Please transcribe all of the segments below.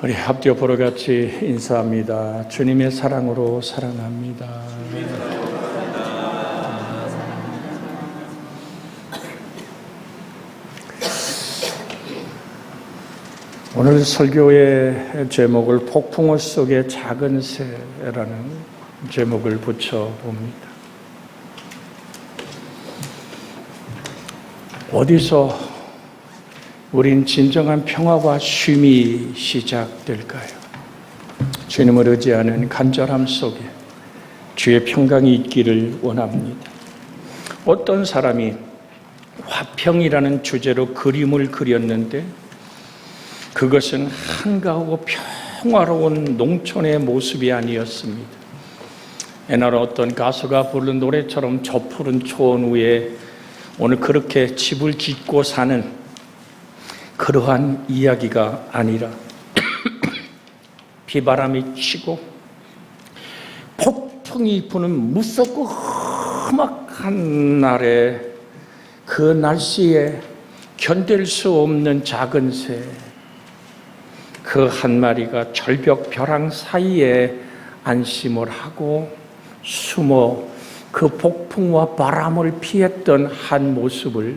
우리 합디어 보러 같이 인사합니다. 주님의 사랑으로 사랑합니다. 오늘 설교의 제목을 폭풍우 속의 작은 새라는 제목을 붙여봅니다. 어디서 우린 진정한 평화와 쉼이 시작될까요? 주님을 의지하는 간절함 속에 주의 평강이 있기를 원합니다. 어떤 사람이 화평이라는 주제로 그림을 그렸는데 그것은 한가하고 평화로운 농촌의 모습이 아니었습니다. 옛날 어떤 가수가 부른 노래처럼 저 푸른 초원 위에 오늘 그렇게 집을 짓고 사는 그러한 이야기가 아니라 비바람이 치고 폭풍이 부는 무섭고 험악한 날에 그 날씨에 견딜 수 없는 작은 새 그 한 마리가 절벽 벼랑 사이에 안심을 하고 숨어 그 폭풍과 바람을 피했던 한 모습을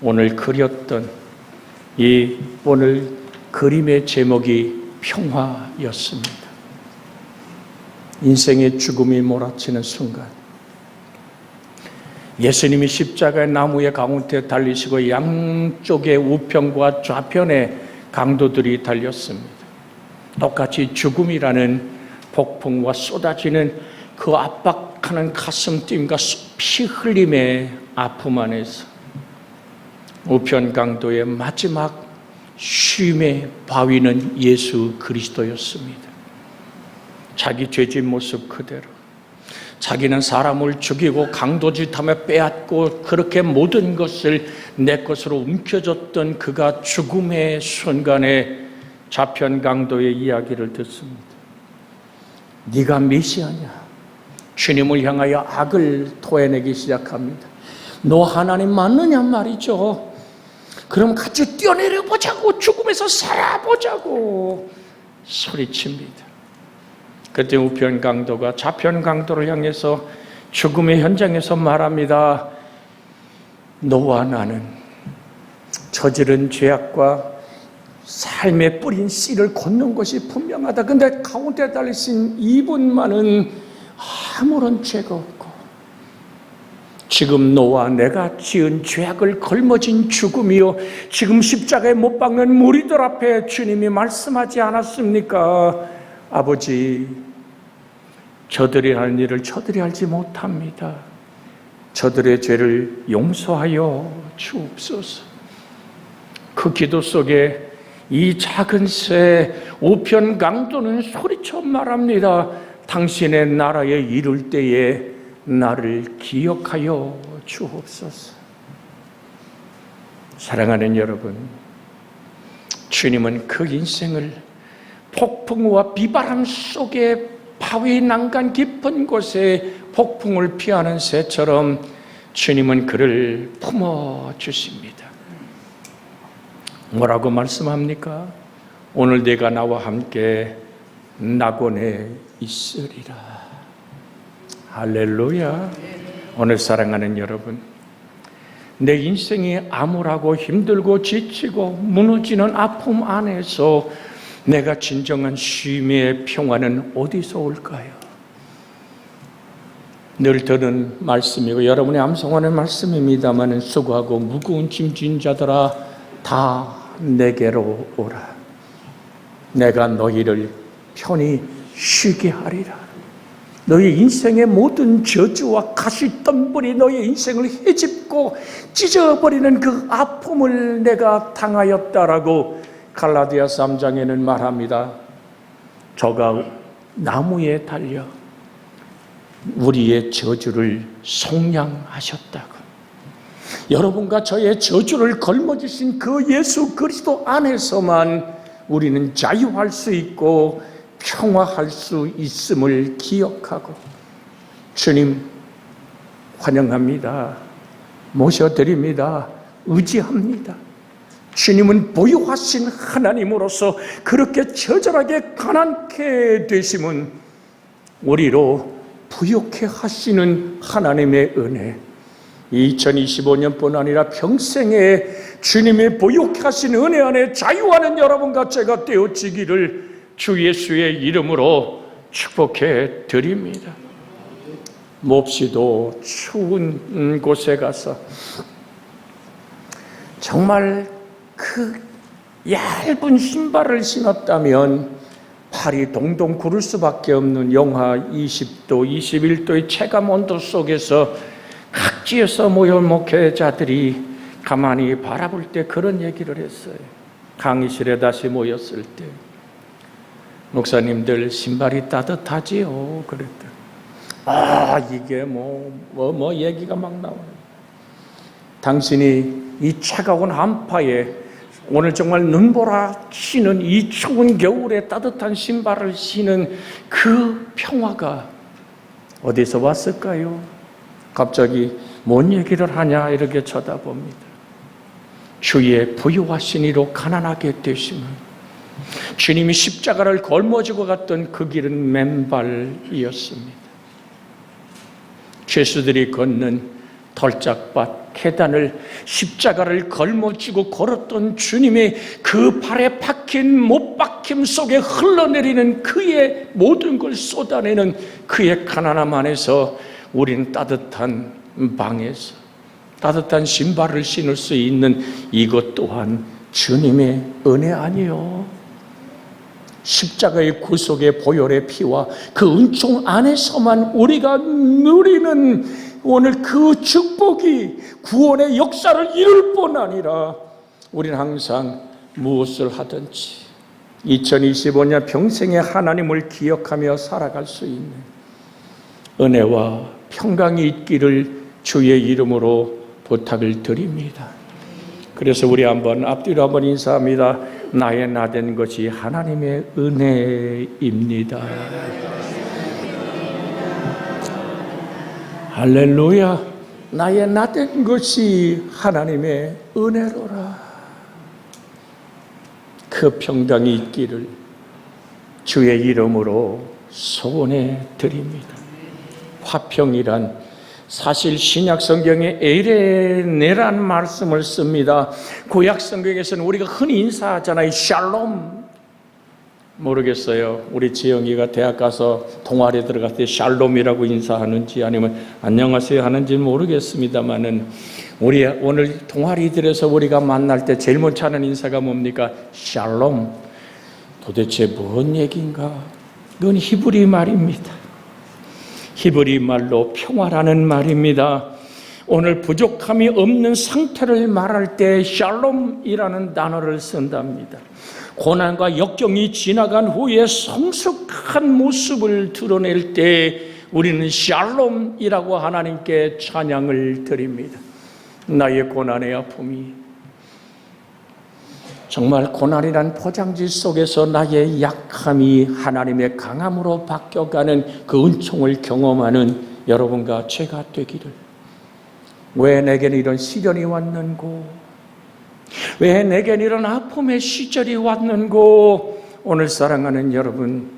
오늘 그렸던 이 오늘 그림의 제목이 평화였습니다. 인생의 죽음이 몰아치는 순간 예수님이 십자가의 나무의 가운데 달리시고 양쪽에 우편과 좌편에 강도들이 달렸습니다. 똑같이 죽음이라는 폭풍과 쏟아지는 그 압박하는 가슴 뛰임과 피 흘림의 아픔 안에서 우편 강도의 마지막 쉼의 바위는 예수 그리스도였습니다. 자기 죄진 모습 그대로 자기는 사람을 죽이고 강도짓하며 빼앗고 그렇게 모든 것을 내 것으로 움켜줬던 그가 죽음의 순간에 좌편 강도의 이야기를 듣습니다. 네가 메시아냐? 주님을 향하여 악을 토해내기 시작합니다. 너 하나님 맞느냐 말이죠. 그럼 같이 뛰어내려 보자고, 죽음에서 살아보자고 소리칩니다. 그때 우편 강도가 좌편 강도를 향해서 죽음의 현장에서 말합니다. 너와 나는 저지른 죄악과 삶에 뿌린 씨를 걷는 것이 분명하다. 근데 가운데 달리신 이분만은 아무런 죄가 없고 지금 너와 내가 지은 죄악을 걸머진 죽음이요, 지금 십자가에 못 박는 무리들 앞에 주님이 말씀하지 않았습니까? 아버지, 저들이 하는 일을 저들이 알지 못합니다. 저들의 죄를 용서하여 주옵소서. 그 기도 속에 이 작은 새 우편 강도는 소리쳐 말합니다. 당신의 나라에 이룰 때에 나를 기억하여 주옵소서. 사랑하는 여러분, 주님은 그 인생을 폭풍과 비바람 속에 바위 난간 깊은 곳에 폭풍을 피하는 새처럼 주님은 그를 품어주십니다. 뭐라고 말씀합니까? 오늘 내가 나와 함께 낙원에 있으리라. 할렐루야. 오늘 사랑하는 여러분, 내 인생이 암울하고 힘들고 지치고 무너지는 아픔 안에서 내가 진정한 쉼의 평화는 어디서 올까요? 늘 들은 말씀이고 여러분의 암송하는 말씀입니다마는 수고하고 무거운 짐진 자들아 다 내게로 오라. 내가 너희를 편히 쉬게 하리라. 너희 인생의 모든 저주와 가시덤불이 너희 인생을 헤집고 찢어버리는 그 아픔을 내가 당하였다라고 갈라디아 3장에는 말합니다. 저가 나무에 달려 우리의 저주를 속량하셨다고. 여러분과 저의 저주를 걸머지신 그 예수 그리스도 안에서만 우리는 자유할 수 있고 평화할 수 있음을 기억하고, 주님 환영합니다. 모셔드립니다. 의지합니다. 주님은 부유하신 하나님으로서 그렇게 처절하게 가난케 되심은 우리로 부유케 하시는 하나님의 은혜, 2025년뿐 아니라 평생에 주님의 부유케 하신 은혜 안에 자유하는 여러분과 제가 되어지기를 주 예수의 이름으로 축복해 드립니다. 몹시도 추운 곳에 가서 정말 그 얇은 신발을 신었다면 팔이 동동 구를 수밖에 없는 영하 20도, 21도의 체감 온도 속에서 각지에서 모여 목회자들이 가만히 바라볼 때 그런 얘기를 했어요. 강의실에 다시 모였을 때, 목사님들 신발이 따뜻하지요? 그랬더니 이게 뭐 얘기가 막 나와요. 당신이 이 차가운 한파에 오늘 정말 눈보라 치는 이 추운 겨울에 따뜻한 신발을 신은 그 평화가 어디서 왔을까요? 갑자기 뭔 얘기를 하냐 이렇게 쳐다봅니다. 주의 부유하신 이로 가난하게 되심은, 주님이 십자가를 걸머지고 갔던 그 길은 맨발이었습니다. 죄수들이 걷는 덜짝밭 계단을 십자가를 걸머쥐고 걸었던 주님의 그 발에 박힌 못 박힘 속에 흘러내리는 그의 모든 걸 쏟아내는 그의 가난함 안에서 우리는 따뜻한 방에서 따뜻한 신발을 신을 수 있는 이것 또한 주님의 은혜 아니요? 십자가의 구속의 보혈의 피와 그 은총 안에서만 우리가 누리는 오늘 그 축복이 구원의 역사를 이룰 뿐 아니라 우리는 항상 무엇을 하든지 2025년 평생에 하나님을 기억하며 살아갈 수 있는 은혜와 평강이 있기를 주의 이름으로 부탁을 드립니다. 그래서 우리 앞뒤로 한번 인사합니다. 나의 나된 것이 하나님의 은혜입니다. 할렐루야. 나의 나된 것이 하나님의 은혜로라. 그 평강이 있기를 주의 이름으로 소원해 드립니다. 화평이란 사실 신약 성경에 에레네라는 말씀을 씁니다. 구약 성경에서는 우리가 흔히 인사하잖아요. 샬롬. 모르겠어요. 우리 지영이가 대학 가서 동아리에 들어갈 때 샬롬이라고 인사하는지 아니면 안녕하세요 하는지 모르겠습니다만은 우리 오늘 동아리들에서 우리가 만날 때 제일 먼저 하는 인사가 뭡니까? 샬롬. 도대체 뭔 얘기인가? 이건 히브리 말입니다. 히브리 말로 평화라는 말입니다. 오늘 부족함이 없는 상태를 말할 때 샬롬이라는 단어를 쓴답니다. 고난과 역경이 지나간 후에 성숙한 모습을 드러낼 때 우리는 샬롬이라고 하나님께 찬양을 드립니다. 나의 고난의 아픔이 정말 고난이란 포장지 속에서 나의 약함이 하나님의 강함으로 바뀌어가는 그 은총을 경험하는 여러분과 제가 되기를. 왜 내게는 이런 시련이 왔는고, 왜 내게는 이런 아픔의 시절이 왔는고. 오늘 사랑하는 여러분,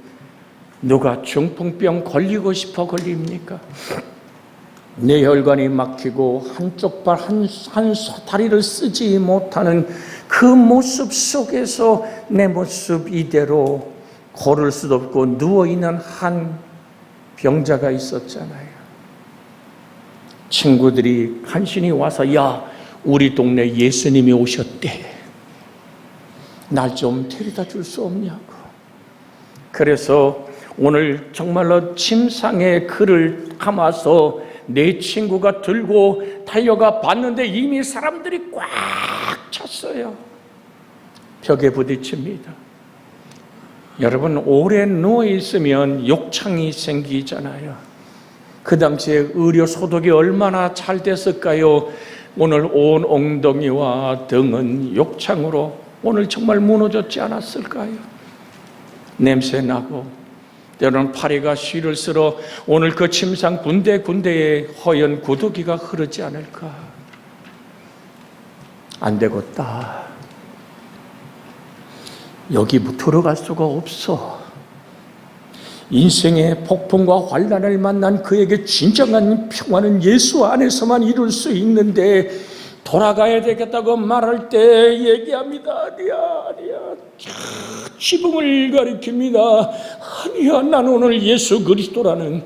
누가 중풍병 걸리고 싶어 걸립니까? 뇌혈관이 막히고 한쪽 발 한 다리를 쓰지 못하는 그 모습 속에서 내 모습 이대로 걸을 수도 없고 누워있는 한 병자가 있었잖아요. 친구들이 간신히 와서 야, 우리 동네 예수님이 오셨대. 날 좀 데려다 줄 수 없냐고. 그래서 오늘 정말로 침상에 그를 감아서 내 친구가 들고 달려가 봤는데 이미 사람들이 꽉 찼어요. 벽에 부딪힙니다. 여러분, 오래 누워있으면 욕창이 생기잖아요. 그 당시에 의료 소독이 얼마나 잘 됐을까요? 오늘 온 엉덩이와 등은 욕창으로 오늘 정말 무너졌지 않았을까요? 냄새나고 때로는 파리가 쉬를 쓸어 오늘 그 침상 군데군데에 허연 구더기가 흐르지 않을까. 안 되겠다. 여기 들어갈 수가 없어. 인생의 폭풍과 환난을 만난 그에게 진정한 평화는 예수 안에서만 이룰 수 있는데, 돌아가야 되겠다고 말할 때 얘기합니다. 아니야. 지붕을 가리킵니다. 아니야, 난 오늘 예수 그리스도라는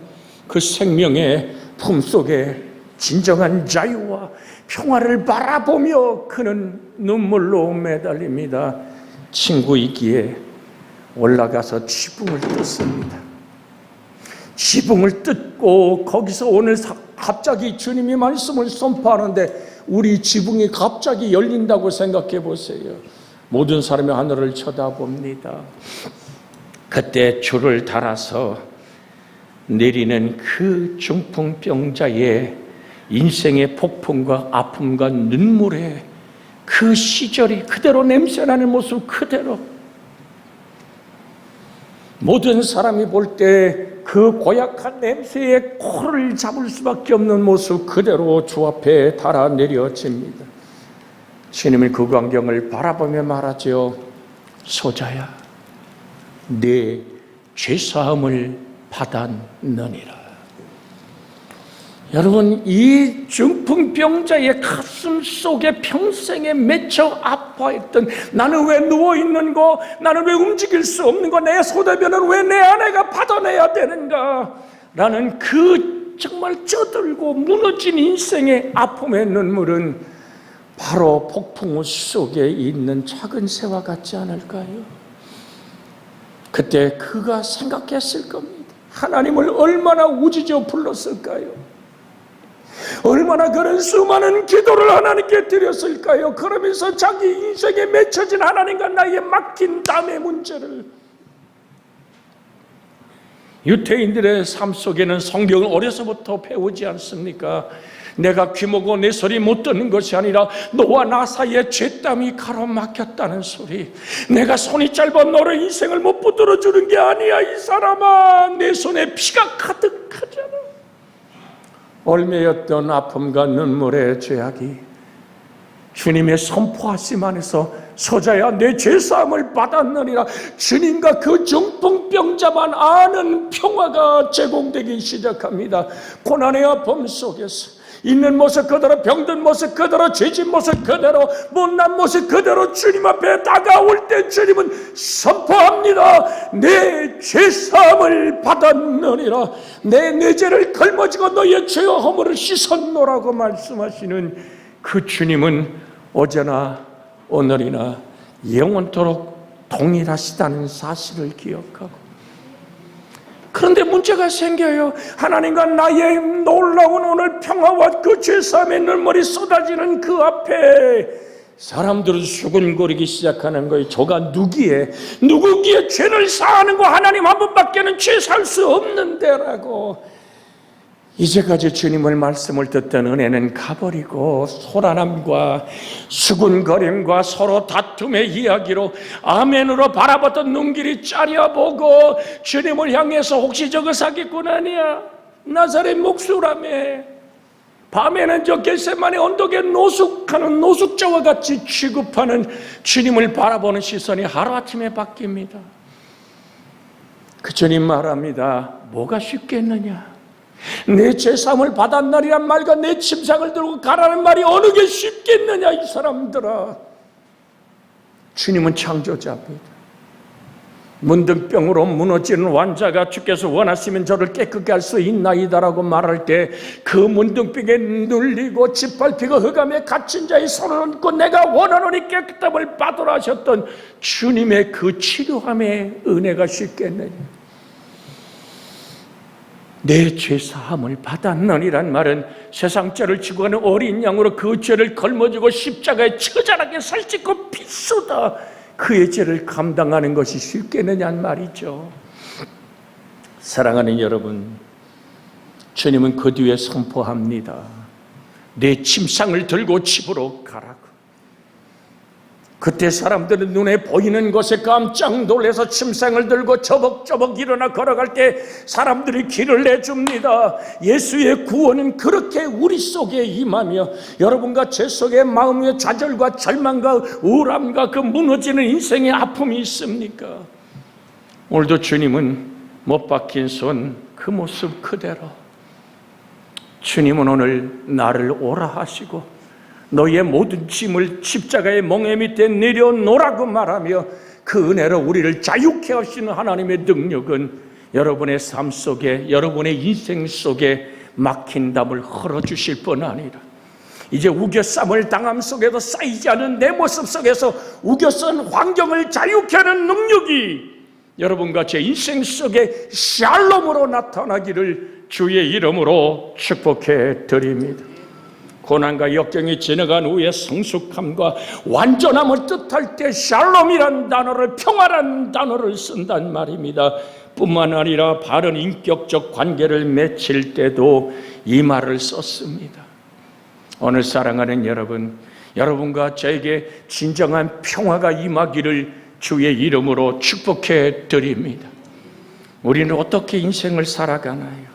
그 생명의 품속에 진정한 자유와 평화를 바라보며 그는 눈물로 매달립니다. 친구이기에 올라가서 지붕을 뜯습니다. 지붕을 뜯고 거기서 오늘 갑자기 주님이 말씀을 선포하는데, 우리 지붕이 갑자기 열린다고 생각해 보세요. 모든 사람이 하늘을 쳐다봅니다. 그때 줄을 달아서 내리는 그 중풍병자의 인생의 폭풍과 아픔과 눈물의 그 시절이 그대로 냄새나는 모습 그대로, 모든 사람이 볼 때 그 고약한 냄새에 코를 잡을 수밖에 없는 모습 그대로 주 앞에 달아 내려집니다. 주님은 그 광경을 바라보며 말하죠. 소자야, 내 죄사함을 받았느니라. 여러분, 이 중풍병자의 가슴 속에 평생에 맺혀 아파했던, 나는 왜 누워있는고, 나는 왜 움직일 수 없는고, 내 소대변은 왜 내 아내가 받아내야 되는가 라는 그 정말 쪄들고 무너진 인생의 아픔의 눈물은 바로 폭풍우 속에 있는 작은 새와 같지 않을까요? 그때 그가 생각했을 겁니다. 하나님을 얼마나 우짖어 불렀을까요? 얼마나 그런 수많은 기도를 하나님께 드렸을까요? 그러면서 자기 인생에 맺혀진 하나님과 나의 막힌 담의 문제를, 유태인들의 삶 속에는 성경을 어려서부터 배우지 않습니까? 내가 귀먹고 내 소리 못 듣는 것이 아니라 너와 나 사이에 죄땀이 가로막혔다는 소리, 내가 손이 짧아 너의 인생을 못 붙들어 주는 게 아니야. 이 사람아, 내 손에 피가 가득하잖아. 얼매였던 아픔과 눈물의 죄악이 주님의 선포하심 안에서 소자야, 내 죄사함을 받았느니라, 주님과 그 중풍병자만 아는 평화가 제공되기 시작합니다. 고난의 아픔 속에서 있는 모습 그대로, 병든 모습 그대로, 죄진 모습 그대로, 못난 모습 그대로 주님 앞에 다가올 때 주님은 선포합니다. 내 죄사함을 받았느니라. 내 죄를 걸머지고 너의 죄와 허물을 씻었노라고 말씀하시는 그 주님은 어제나 오늘이나 영원토록 동일하시다는 사실을 기억하고, 그런데 문제가 생겨요. 하나님과 나의 놀라운 오늘 평화와 그 죄사함의 눈물이 쏟아지는 그 앞에 사람들은 수군거리기 시작하는 거예요. 저가 누구기에 죄를 사하는 거, 하나님 한 분밖에는 죄 살 수 없는데 라고. 이제까지 주님의 말씀을 듣던 은혜는 가버리고 소란함과 수군거림과 서로 다툼의 이야기로 아멘으로 바라봤던 눈길이 짜려보고, 주님을 향해서 혹시 저거 사기꾼 아니야? 나사렛 목수라며. 밤에는 저 겟세마네 언덕에 노숙하는 노숙자와 같이 취급하는 주님을 바라보는 시선이 하루아침에 바뀝니다. 그 주님 말합니다. 뭐가 쉽겠느냐? 내 죄사함을 받았나리란 말과 내 침상을 들고 가라는 말이 어느 게 쉽겠느냐, 이 사람들아. 주님은 창조자입니다. 문둥병으로 무너지는 환자가 주께서 원하시면 저를 깨끗게 할 수 있나이다라고 말할 때, 그 문둥병에 눌리고 짓밟히고 흑암에 갇힌 자의 손을 얹고 내가 원하노니 깨끗함을 받으라 하셨던 주님의 그 치료함의 은혜가 쉽겠느냐? 내 죄사함을 받았느니란 말은 세상 죄를 지고 가는 어린 양으로 그 죄를 걸머지고 십자가에 처절하게 살찌고 피 쏟아 그의 죄를 감당하는 것이 쉽겠느냐는 말이죠. 사랑하는 여러분, 주님은 그 뒤에 선포합니다. 내 침상을 들고 집으로 가라고. 그때 사람들은 눈에 보이는 것에 깜짝 놀라서 침상을 들고 저벅저벅 일어나 걸어갈 때 사람들이 길을 내줍니다. 예수의 구원은 그렇게 우리 속에 임하며 여러분과 제 속에 마음의 좌절과 절망과 우울함과 그 무너지는 인생의 아픔이 있습니까? 오늘도 주님은 못 박힌 손 그 모습 그대로, 주님은 오늘 나를 오라 하시고 너희의 모든 짐을 십자가의 멍에 밑에 내려놓으라고 말하며 그 은혜로 우리를 자유케 하시는 하나님의 능력은 여러분의 삶 속에, 여러분의 인생 속에 막힌 담을 헐어주실 뿐 아니라 이제 우겨쌈을 당함 속에도 쌓이지 않은 내 모습 속에서 우겨싼 환경을 자유케 하는 능력이 여러분과 제 인생 속에 샬롬으로 나타나기를 주의 이름으로 축복해 드립니다. 고난과 역경이 지나간 후에 성숙함과 완전함을 뜻할 때 샬롬이란 단어를, 평화란 단어를 쓴단 말입니다. 뿐만 아니라 바른 인격적 관계를 맺힐 때도 이 말을 썼습니다. 오늘 사랑하는 여러분, 여러분과 저에게 진정한 평화가 임하기를 주의 이름으로 축복해 드립니다. 우리는 어떻게 인생을 살아가나요?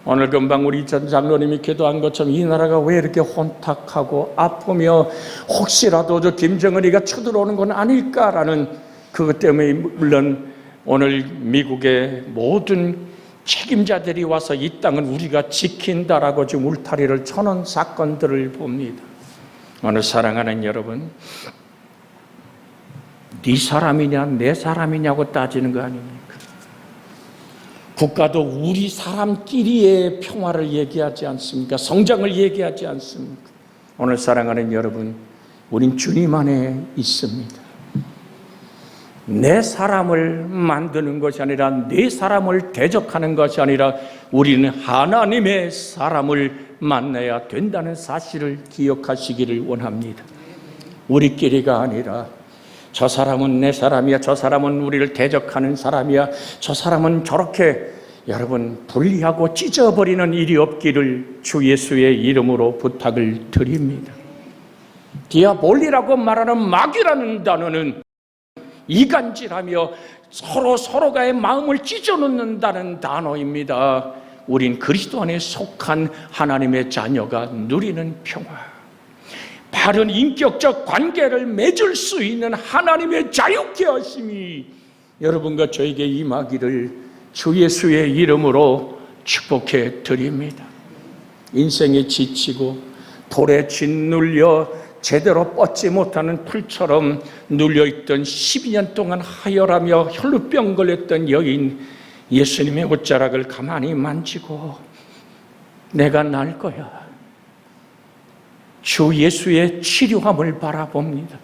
오늘 금방 우리 전 장로님이 기도한 것처럼 이 나라가 왜 이렇게 혼탁하고 아프며 혹시라도 저 김정은이가 쳐들어오는 건 아닐까라는 그것 때문에 물론 오늘 미국의 모든 책임자들이 와서 이 땅은 우리가 지킨다라고 지금 울타리를 쳐놓은 사건들을 봅니다. 오늘 사랑하는 여러분, 네 사람이냐 내 사람이냐고 따지는 거 아닙니까? 국가도 우리 사람끼리의 평화를 얘기하지 않습니까? 성장을 얘기하지 않습니까? 오늘 사랑하는 여러분, 우린 주님 안에 있습니다. 내 사람을 만드는 것이 아니라 내 사람을 대적하는 것이 아니라 우리는 하나님의 사람을 만나야 된다는 사실을 기억하시기를 원합니다. 우리끼리가 아니라 저 사람은 내 사람이야, 저 사람은 우리를 대적하는 사람이야, 저 사람은 저렇게, 여러분 분리하고 찢어버리는 일이 없기를 주 예수의 이름으로 부탁을 드립니다. 디아볼리라고 말하는 마귀라는 단어는 이간질하며 서로가의 마음을 찢어놓는다는 단어입니다. 우린 그리스도 안에 속한 하나님의 자녀가 누리는 평화, 바른 인격적 관계를 맺을 수 있는 하나님의 자유케 하심이 여러분과 저에게 임하기를 주 예수의 이름으로 축복해 드립니다. 인생에 지치고 돌에 짓눌려 제대로 뻗지 못하는 풀처럼 눌려있던 12년 동안 하혈하며 혈루병 걸렸던 여인, 예수님의 옷자락을 가만히 만지고 내가 나을 거야, 주 예수의 치료함을 바라봅니다.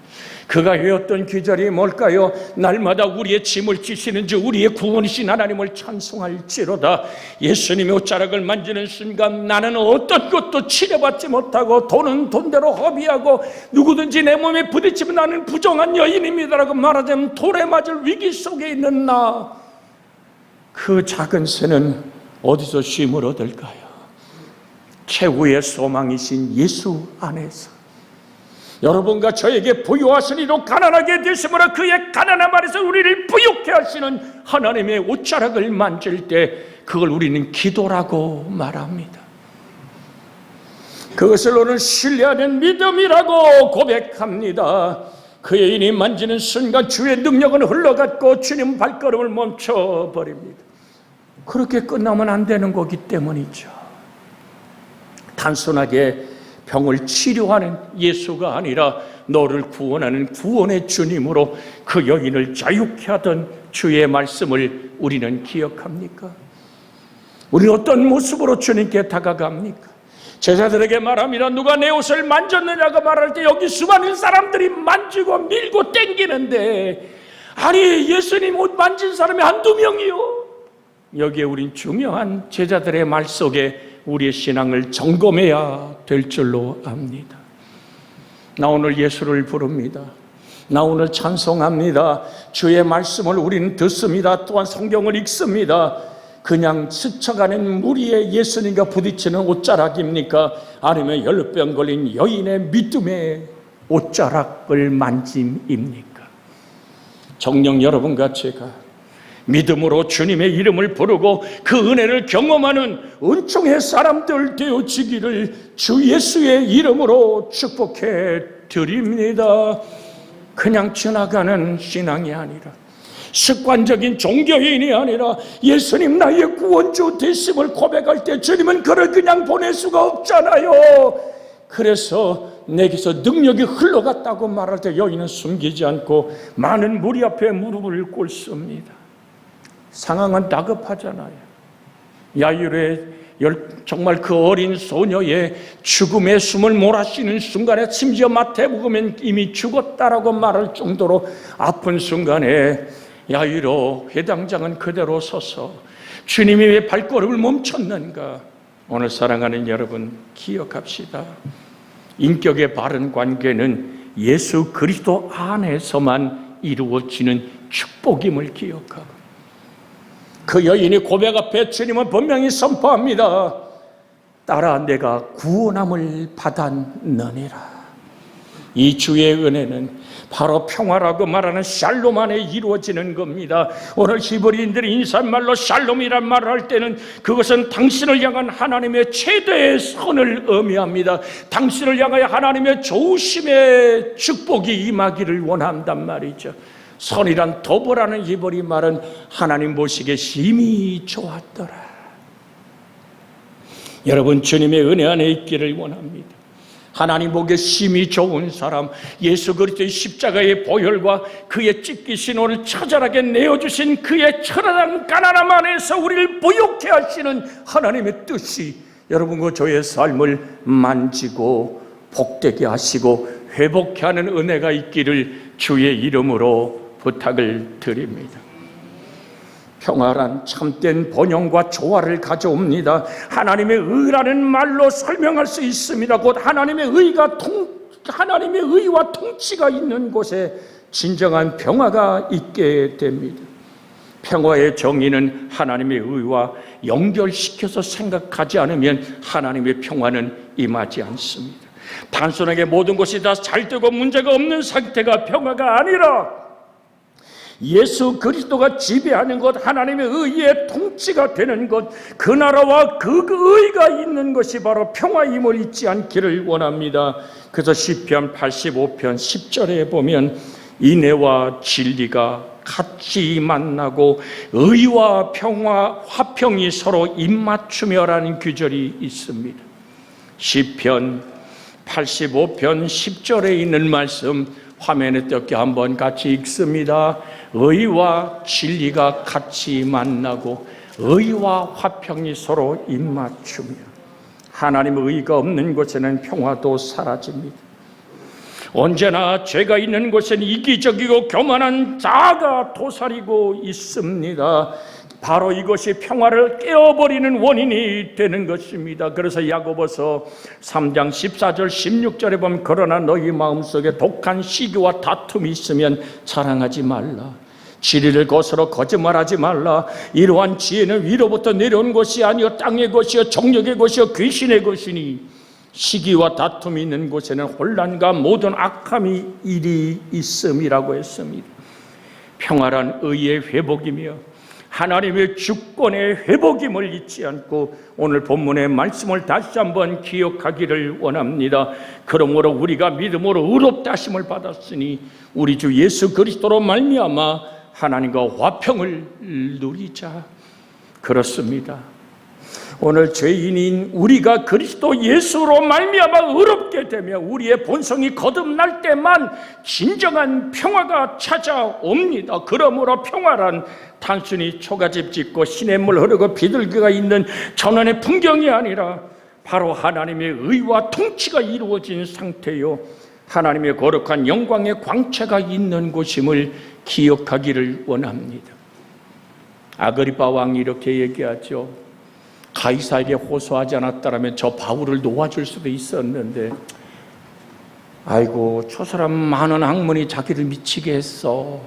그가 외웠던 기절이 뭘까요? 날마다 우리의 짐을 지시는 주 우리의 구원이신 하나님을 찬송할지로다. 예수님의 옷자락을 만지는 순간 나는 어떤 것도 치료받지 못하고 돈은 돈대로 허비하고 누구든지 내 몸에 부딪히면 나는 부정한 여인입니다라고 말하자면 돌에 맞을 위기 속에 있는 나, 그 작은 새는 어디서 쉼을 얻을까요? 최후의 소망이신 예수 안에서 여러분과 저에게 부유하시리로 가난하게 되심으로 그의 가난함 안에서 우리를 부유케 하시는 하나님의 옷자락을 만질 때 그걸 우리는 기도라고 말합니다. 그것을 오늘 신뢰하는 믿음이라고 고백합니다. 그의 인이 만지는 순간 주의 능력은 흘러갔고 주님 발걸음을 멈춰버립니다. 그렇게 끝나면 안 되는 거기 때문이죠. 단순하게 병을 치료하는 예수가 아니라 너를 구원하는 구원의 주님으로 그 여인을 자유케 하던 주의 말씀을 우리는 기억합니까? 우리는 어떤 모습으로 주님께 다가갑니까? 제자들에게 말합니다. 누가 내 옷을 만졌느냐고 말할 때 여기 수많은 사람들이 만지고 밀고 땡기는데, 아니 예수님 옷 만진 사람이 한두 명이요? 여기에 우린 중요한 제자들의 말 속에 우리의 신앙을 점검해야 될 줄로 압니다. 나 오늘 예수를 부릅니다. 나 오늘 찬송합니다. 주의 말씀을 우리는 듣습니다. 또한 성경을 읽습니다. 그냥 스쳐가는 무리의 예수님과 부딪히는 옷자락입니까? 아니면 혈루병 걸린 여인의 믿음의 옷자락을 만짐입니까? 정녕 여러분과 제가 믿음으로 주님의 이름을 부르고 그 은혜를 경험하는 은총의 사람들 되어지기를 주 예수의 이름으로 축복해 드립니다. 그냥 지나가는 신앙이 아니라, 습관적인 종교인이 아니라 예수님 나의 구원주 되심을 고백할 때 주님은 그를 그냥 보낼 수가 없잖아요. 그래서 내게서 능력이 흘러갔다고 말할 때 여인은 숨기지 않고 많은 무리 앞에 무릎을 꿇습니다. 상황은 다급하잖아요. 야이로의 정말 그 어린 소녀의 죽음의 숨을 몰아쉬는 순간에, 심지어 마태복음엔 이미 죽었다라고 말할 정도로 아픈 순간에 야이로 회당장은 그대로 서서 주님이 왜 발걸음을 멈췄는가? 오늘 사랑하는 여러분, 기억합시다. 인격의 바른 관계는 예수 그리스도 안에서만 이루어지는 축복임을 기억하고, 그 여인이 고백 앞에 주님은 분명히 선포합니다. 딸아, 내가 구원함을 받았느니라. 이 주의 은혜는 바로 평화라고 말하는 샬롬 안에 이루어지는 겁니다. 오늘 히브리인들이 인사말로 샬롬이란 말을 할 때는 그것은 당신을 향한 하나님의 최대의 선을 의미합니다. 당신을 향하여 하나님의 좋으심의 축복이 임하기를 원한단 말이죠. 선이란 도보라는 히브리 말은 하나님 보시기에 심히 좋았더라. 여러분, 주님의 은혜 안에 있기를 원합니다. 하나님 보기에 심히 좋은 사람, 예수 그리스도의 십자가의 보혈과 그의 찢기신 오늘 처절하게 내어주신 그의 처절한 가난함 안에서 우리를 부욕해 하시는 하나님의 뜻이 여러분과 저의 삶을 만지고 복되게 하시고 회복케 하는 은혜가 있기를 주의 이름으로 부탁을 드립니다. 평화란 참된 번영과 조화를 가져옵니다. 하나님의 의라는 말로 설명할 수 있습니다. 곧 하나님의 의와 통치가 있는 곳에 진정한 평화가 있게 됩니다. 평화의 정의는 하나님의 의와 연결시켜서 생각하지 않으면 하나님의 평화는 임하지 않습니다. 단순하게 모든 것이 다 잘 되고 문제가 없는 상태가 평화가 아니라, 예수 그리스도가 지배하는 것, 하나님의 의의 통치가 되는 것, 그 나라와 그 의가 있는 것이 바로 평화임을 잊지 않기를 원합니다. 그래서 시편 85편 10절에 보면 인애와 진리가 같이 만나고 의와 평화, 화평이 서로 입맞추며라는 규절이 있습니다. 시편 85편 10절에 있는 말씀 화면에 띄게 한번 같이 읽습니다. 의와 진리가 같이 만나고 의와 화평이 서로 입맞추며, 하나님의 의가 없는 곳에는 평화도 사라집니다. 언제나 죄가 있는 곳에는 이기적이고 교만한 자아가 도사리고 있습니다. 바로 이것이 평화를 깨어버리는 원인이 되는 것입니다. 그래서 야고보서 3장 14절 16절에 보면 그러나 너희 마음속에 독한 시기와 다툼이 있으면 자랑하지 말라. 진리를 거스러 거짓말하지 말라. 이러한 지혜는 위로부터 내려온 것이 아니요 땅의 것이요 정욕의 것이요 귀신의 것이니 시기와 다툼이 있는 곳에는 혼란과 모든 악함이 일이 있음이라고 했습니다. 평화란 의의 회복이며 하나님의 주권의 회복임을 잊지 않고 오늘 본문의 말씀을 다시 한번 기억하기를 원합니다. 그러므로 우리가 믿음으로 의롭다 하심을 받았으니 우리 주 예수 그리스도로 말미암아 하나님과 화평을 누리자. 그렇습니다. 오늘 죄인인 우리가 그리스도 예수로 말미암아 의롭게 되며 우리의 본성이 거듭날 때만 진정한 평화가 찾아옵니다. 그러므로 평화란 단순히 초가집 짓고 시냇물 흐르고 비둘기가 있는 전원의 풍경이 아니라 바로 하나님의 의와 통치가 이루어진 상태요, 하나님의 거룩한 영광의 광채가 있는 곳임을 기억하기를 원합니다. 아그리파 왕이 이렇게 얘기하죠. 가이사에게 호소하지 않았다면 저 바울을 놓아줄 수도 있었는데, 아이고 저 사람 많은 학문이 자기를 미치게 했어.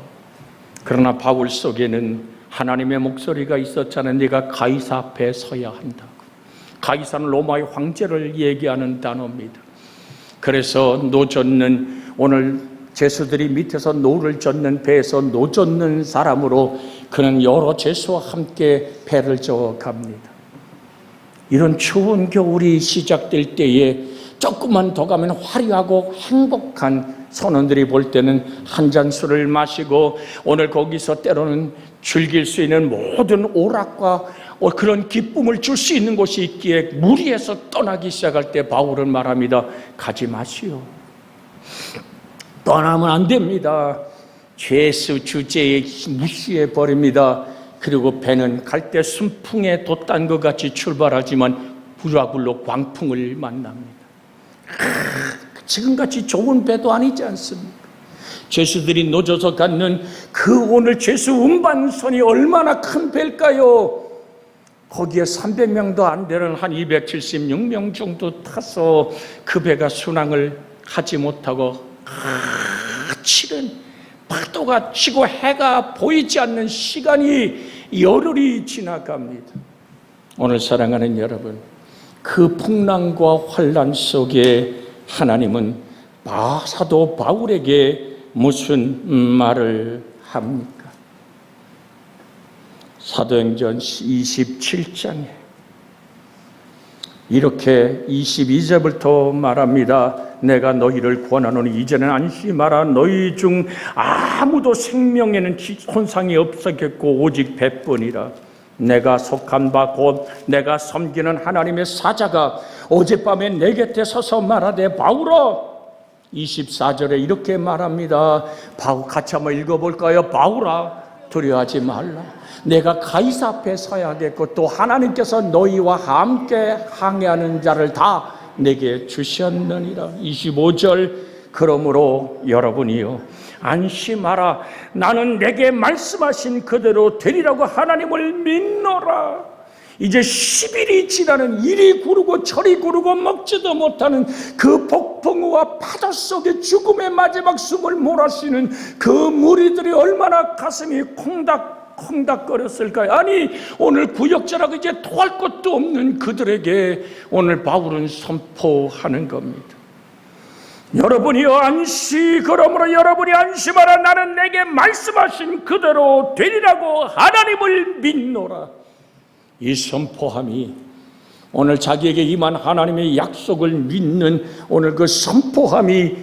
그러나 바울 속에는 하나님의 목소리가 있었잖아요. 네가 가이사 앞에 서야 한다고. 가이사는 로마의 황제를 얘기하는 단어입니다. 그래서 노젓는 오늘 죄수들이 밑에서 노를 젓는 배에서 노 젓는 사람으로 그는 여러 죄수와 함께 배를 저어갑니다. 이런 추운 겨울이 시작될 때에 조금만 더 가면 화려하고 행복한 선원들이 볼 때는 한 잔 술을 마시고 오늘 거기서 때로는 즐길 수 있는 모든 오락과 그런 기쁨을 줄 수 있는 곳이 있기에 무리해서 떠나기 시작할 때 바울은 말합니다. 가지 마시오. 떠나면 안 됩니다. 죄수 주제에 무시해 버립니다. 그리고 배는 갈대 순풍에 돛단 것 같이 출발하지만 불화굴로 광풍을 만납니다. 지금같이 좋은 배도 아니지 않습니까? 죄수들이 노져서 갖는 그 오늘 죄수 운반선이 얼마나 큰 배일까요? 거기에 300명도 안 되는 한 276명 정도 타서 그 배가 순항을 하지 못하고 치는 파도가 치고 해가 보이지 않는 시간이 열흘이 지나갑니다. 오늘 사랑하는 여러분, 그 풍랑과 환란 속에 하나님은 사도 바울에게 무슨 말을 합니까? 사도행전 27장에 이렇게 22절부터 말합니다. 내가 너희를 권하노니 이제는 안심하라. 너희 중 아무도 생명에는 손상이 없었겠고 오직 배뿐이라. 내가 속한 바 곧 내가 섬기는 하나님의 사자가 어젯밤에 내 곁에 서서 말하되 바울아, 24절에 이렇게 말합니다. 같이 한번 읽어볼까요? 바울아, 두려워하지 말라. 내가 가이사 앞에 서야겠고 또 하나님께서 너희와 함께 항해하는 자를 다 내게 주셨느니라. 25절, 그러므로 여러분이요 안심하라. 나는 내게 말씀하신 그대로 되리라고 하나님을 믿노라. 이제 10일이 지나는 이리 구르고 저리 구르고 먹지도 못하는 그 폭풍우와 파도 속에 죽음의 마지막 숨을 몰아쉬는 그 무리들이 얼마나 가슴이 콩닥거렸을까요? 아니, 오늘 구역자라고 이제 토할 것도 없는 그들에게 오늘 바울은 선포하는 겁니다. 여러분이요 그러므로 여러분이 안심하라. 나는 내게 말씀하신 그대로 되리라고 하나님을 믿노라. 이 선포함이 오늘 자기에게 임한 하나님의 약속을 믿는 오늘 그 선포함이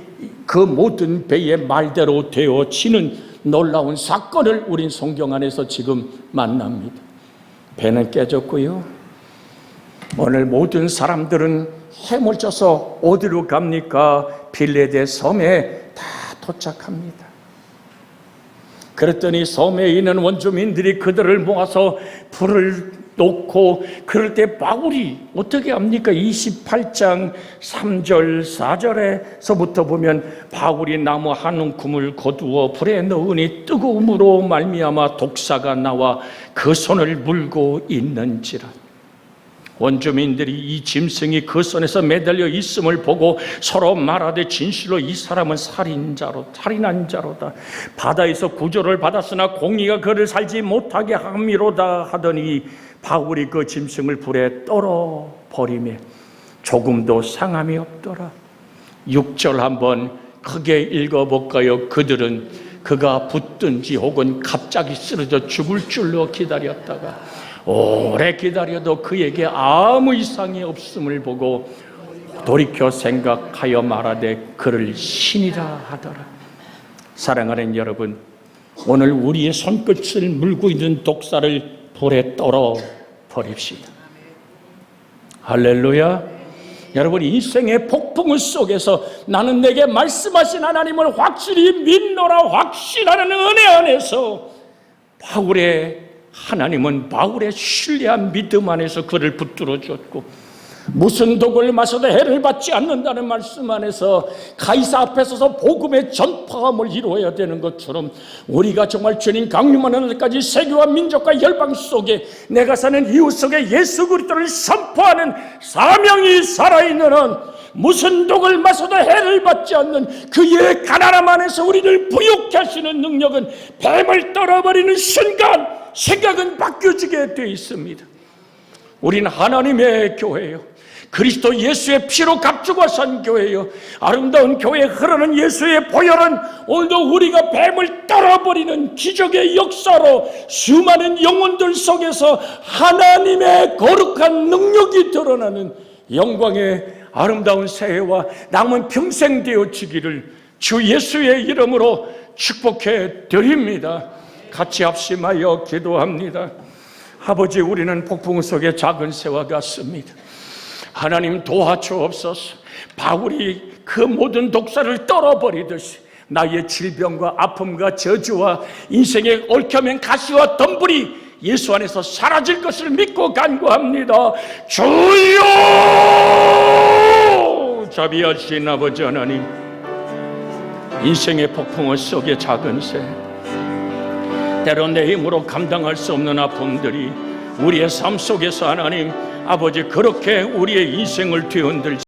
그 모든 배의 말대로 되어지는 놀라운 사건을 우린 성경 안에서 지금 만납니다. 배는 깨졌고요. 오늘 모든 사람들은 해물져서 어디로 갑니까? 빌레데 섬에 다 도착합니다. 그랬더니 섬에 있는 원주민들이 그들을 모아서 불을 놓고 그럴 때 바울이 어떻게 합니까? 28장 3절 4절에서부터 보면 바울이 나무 한 움큼을 거두어 불에 넣으니 뜨거움으로 말미암아 독사가 나와 그 손을 물고 있는지라. 원주민들이 이 짐승이 그 손에서 매달려 있음을 보고 서로 말하되 진실로 이 사람은 살인한 자로다. 바다에서 구조를 받았으나 공의가 그를 살지 못하게 함이로다 하더니 바울이 그 짐승을 불에 떨어 버리매 조금도 상함이 없더라. 6절 한번 크게 읽어볼까요? 그들은 그가 붙든지 혹은 갑자기 쓰러져 죽을 줄로 기다렸다가 오래 기다려도 그에게 아무 이상이 없음을 보고 돌이켜 생각하여 말하되 그를 신이라 하더라. 사랑하는 여러분, 오늘 우리의 손끝을 물고 있는 독사를 불에 떨어 버립시다. 할렐루야. 여러분, 인생의 폭풍 속에서 나는 내게 말씀하신 하나님을 확실히 믿노라 확신하는 은혜 안에서 하나님은 바울의 신뢰한 믿음 안에서 그를 붙들어 줬고 무슨 독을 마셔도 해를 받지 않는다는 말씀 안에서 가이사 앞에 서서 복음의 전파함을 이루어야 되는 것처럼 우리가 정말 주님 강림하는 날까지 세계와 민족과 열방 속에 내가 사는 이웃 속에 예수 그리스도를 선포하는 사명이 살아있는 한 무슨 독을 마셔도 해를 받지 않는 그의 가난함 안에서 우리를 부욕케 하시는 능력은 뱀을 떨어버리는 순간 생각은 바뀌어지게 되어 있습니다. 우리는 하나님의 교회예요. 그리스도 예수의 피로 값주고 산 교회요, 아름다운 교회에 흐르는 예수의 보혈은 오늘도 우리가 뱀을 떨어버리는 기적의 역사로 수많은 영혼들 속에서 하나님의 거룩한 능력이 드러나는 영광의 아름다운 새해와 남은 평생 되어지기를 주 예수의 이름으로 축복해 드립니다. 같이 합심하여 기도합니다. 아버지, 우리는 폭풍 속의 작은 새와 같습니다. 하나님 도와주옵소서. 바울이 그 모든 독사를 떨어버리듯이 나의 질병과 아픔과 저주와 인생의 얽혀맨 가시와 덤불이 예수 안에서 사라질 것을 믿고 간구합니다. 주여! 자비하신 아버지 하나님, 인생의 폭풍 속의 작은 새, 때론 내 힘으로 감당할 수 없는 아픔들이 우리의 삶 속에서 하나님 아버지 그렇게 우리의 인생을 뒤흔들지